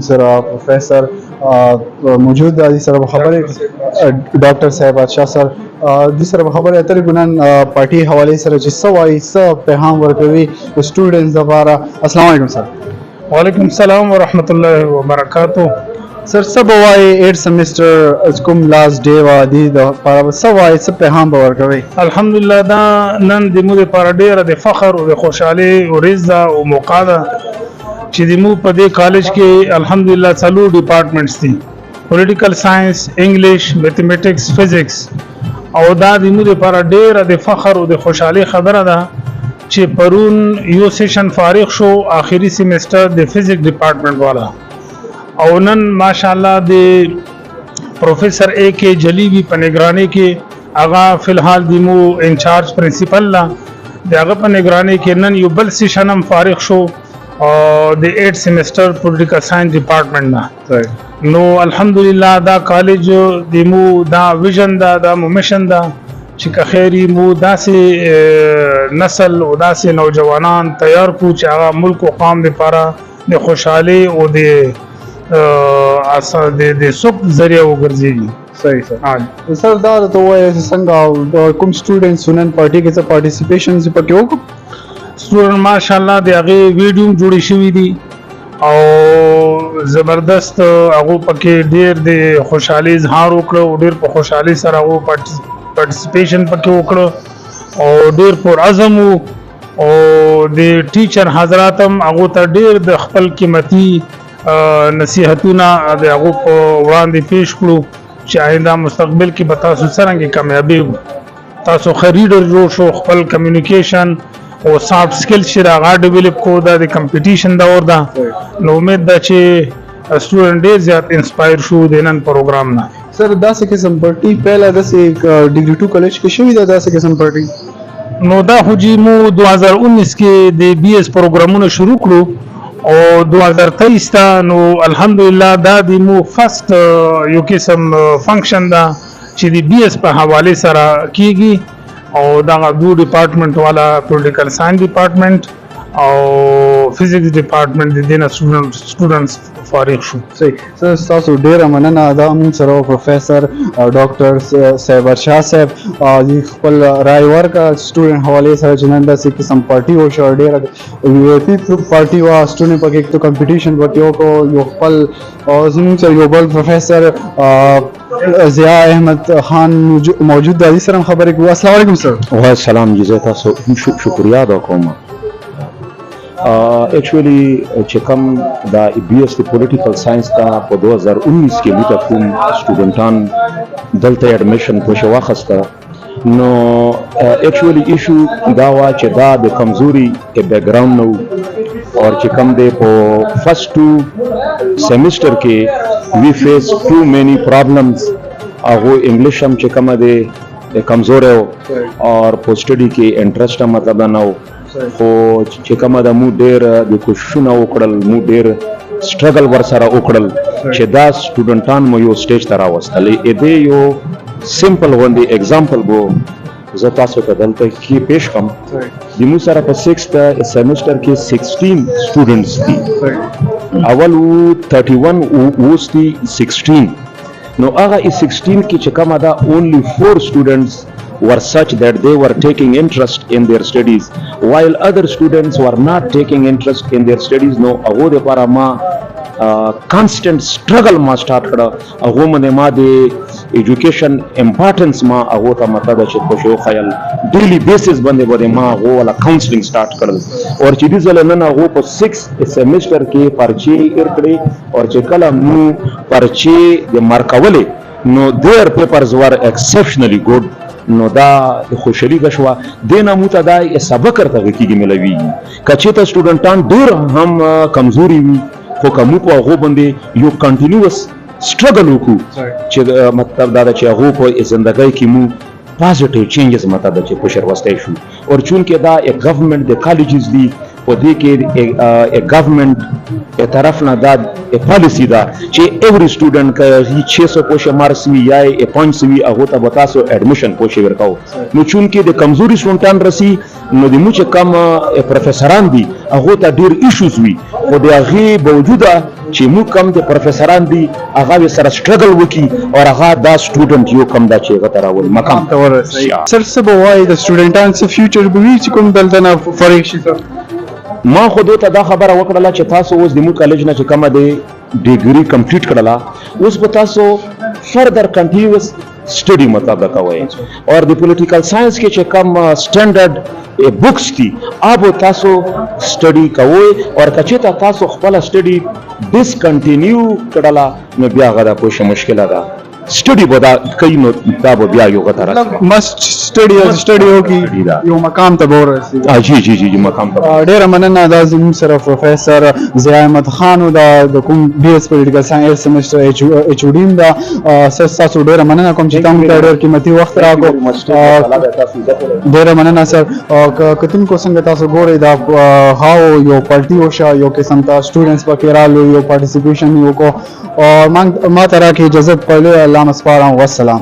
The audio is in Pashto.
سر پروفیسر موجود دی سره خبرې ډاکټر صاحب بادشاہ سر دې سره خبرې اترې ګنن پارټي حواله سره چې سوای څه پیغام ورکوي سټوډنټس لپاره. السلام علیکم سر. وعلیکم السلام ورحمۃ اللہ وبرکاتہ. سر سب وای 8 سیمسٹر کوم لاست ډے وا دی د لپاره سوای څه پیغام ورکوي. الحمدلله دا نن د مو لپاره ډیره د فخر او د خوشحالي او رضا او موقع ده چې د مو په دې کالج کې الحمدلله څلور ډپارټمنټس دي: پولیټیکل ساينس، انګلیش، میتھمیټکس، فزکس. او دا د مو لپاره ډیره د فخر او د خوشحالي خبره ده چې پرون یو سیشن فارغ شو آخري سیمسټر د فزکس ډپارټمنټ والا. او نن ماشاءالله د پروفیسر اے کے جلیوی په نگرانی کې هغه فلحال د مو انچارج پرنسپل لا د هغه په نگرانی کې نن یو بل سیشن هم فارغ شو د 8 سیمسټر پولیټیکل ساينس ډپارټمنټ نه. نو الحمدلله دا کالج د مو دا ویژن دا مو مشن دا چې که خیری مو داسې نسل او داسې نوجوانان تیار کو چې هغه ملک او قوم لپاره د خوشحالي او د سوق ذریعہ وګرځي. صحیح سر. سر دا ته وایي څنګه کوم سټوډنټس نن پارټي کې څه پارټیسپیشن پکې وکړو؟ سټوډنټ ماشاءالله د هغه ویډیو جوړی شوی دي او زبردست هغه پکې ډیر د خوشحالي اظهار وکړو او ډیر په خوشحالي سره هغه پارټیسپیشن پکې وکړو او ډیر پر عزم او د ټیچر حضرات هم هغه ته ډیر د خپل قیمتي نصیحتونه د هغه په وړاندې پیش کړو چې آینده مستقبل کې به تاسو څنګه کامیابی تاسو خریدر جوړ شو خپل کمیونیکیشن او سافټ سکل چې راغا ډیولپ کو دا د کمپټیشن دا اور دا. نو امید ده چې سټوډنټ ډیر زیات انسپایر شو د نن پروګرام نه. سر داسې قسم پارټي پہله داسې ډگری 2 کالج کې شوې ده داسې قسم پارټي؟ نو دا خو جی مو 2019 کې د بی ایس پروګرامونه شروع کړو او 2023 تا نو الحمدلله دا د مو فرست یو قسم فنکشن دا چې د بی ایس په حواله سره کیږي او دا دو ډپارټمنټ والا پولیټیکل ساينس ډپارټمنټ او فزکس ډپارټمنټ د دینه سټوډنټس فارغ شو. صحیح سر. تاسو ډیر مننه دا موږ سره پروفیسر ډاکټر صاحب بادشاہ صاحب خپل رائے ورکا سټوډنټ حواله سره جنن داسې قسم پارټي او شو ډیر یو پی پارټي وا سټوډنټ پکې تو کمپټیشن وکړو کو یو خپل زموږ سره یو بل پروفیسر ضیاء احمد خان موجود دی سره خبرې کوو. السلام علیکم سر. وعلیکم السلام. جزاک تاسو شکریا ادا کوم. ایکچولی چې کوم دا بی ایس پولیټیکل ساينس ته په 2019 کې موږ کوم سټوډنټان دلته اډمیشن په شو واخسته نو ایکچولی ایشو دا وا چې دا د کمزوري کې بیک ګراوند نو اور چې کوم دی په فرست 2 سیمسټر کې وی فیس ټو مینی پرابلمز هغه انګلیش هم چې کوم دی کمزور او په سټډي کې انټرست هم مطلب نه خو چې کومه د مو ډیر د کوششونه وکړل مو ډیر سټرګل ور سره وکړل چې دا سټوډنټان مو یو سټیج ته راوستل. دې یو سمپل غوندي اگزامپل بو زه تاسو ته دلته کې پیش کوم. د مو سره په 6th سیمسټر کې 16 سټوډنټس دي. اول 31 وستي 16 نو هغه 16 کې چې کومه دا only 4 students were such that they were taking interest in their studies while other students were not taking interest in their studies. No هغه د لپاره ما constant struggle ما start کړه. هغه باندې ما د education importance ما هغه ته مطلب چې په شو خیال daily basis باندې ما هغه ولا counseling start کړل او چې دې ځل نن هغه په 6 سیمسټر کې پرچی ورکړي او چې کله مو پرچی د مارکولې نو their papers were exceptionally good. نو دا خوشحالي غشوا دینه مو ته دا سبق ورته کیږي ملوي کچې ته سټوډنټان ډیر هم کمزوري وي خو کوم په هغه باندې یو کنټینیوس سټرګل وکړو چې مطلب دا چې هغه په ژوندۍ کې مو پازیټیو چینجز مطلب چې پوشر واسطه شو او چون کې دا یک گورنمنٹ د کالجز دی په دې کې ګورنمنٹ طرف نه دا پالیسی ده چې ایوری سټوډنټ که 600 پوشه مارکس وي یا 500 وي هغه ته به تاسو اډمیشن پوشه ورکاو. نو چونکې د کمزوري سټوډنټان رسی نو د موږ کم پروفیسران دي هغه ته ډیر ایشوز وي خو د هغه باوجوده چې موږ کم د پروفیسران دي هغه سره سټرګل وکي او هغه دا سټوډنټ یو کم دا چې هغه ته راول مقام ته ورسي. سر څه به وایي د سټوډنټانو څه فیوچر به وي چې کوم دلته نه فارغ شي؟ ما خو دوی ته دا خبره وکړله چې تاسو اوس د موږ کالج نه چې کومه د ډیګري کمپلیټ کړله اوس به تاسو فردر کنټینیوس स्टडी मतलब کوي اور د پولیټیکل ساينس کې چې کم سټانډرډ بوکس دي अब تاسو سټڈی کوي اور کچته تاسو خپل سټڈی ډیسکنټینیو کړلا نو بیا غدا کوم مشکله ده स्टडी بدا کای نو دا بیا یو غته راځي مست سټڈی از سټڈی هو کی یو مقام ته ورسي. جی مقام ته ډیر مننه. دا زموږ سره پروفیسر ضیاء احمد خان دا د کوم بی اس پولیټیکل ساينس سیمستر ایچ او ډی دا تاسو ډیر مننه کوم چې تاسو ته ډیر قیمتي وخت راکړو. ډیر مننه سر. کتن کو څنګه تاسو ګورئ دا هاو یو پارټي او شا یو قسم تا سټوډنټس پکې رالو یو پارټیسیپیشن یو کو اور ما ترا کی اجازت پہلے اللہ مسپارا ہوں. والسلام.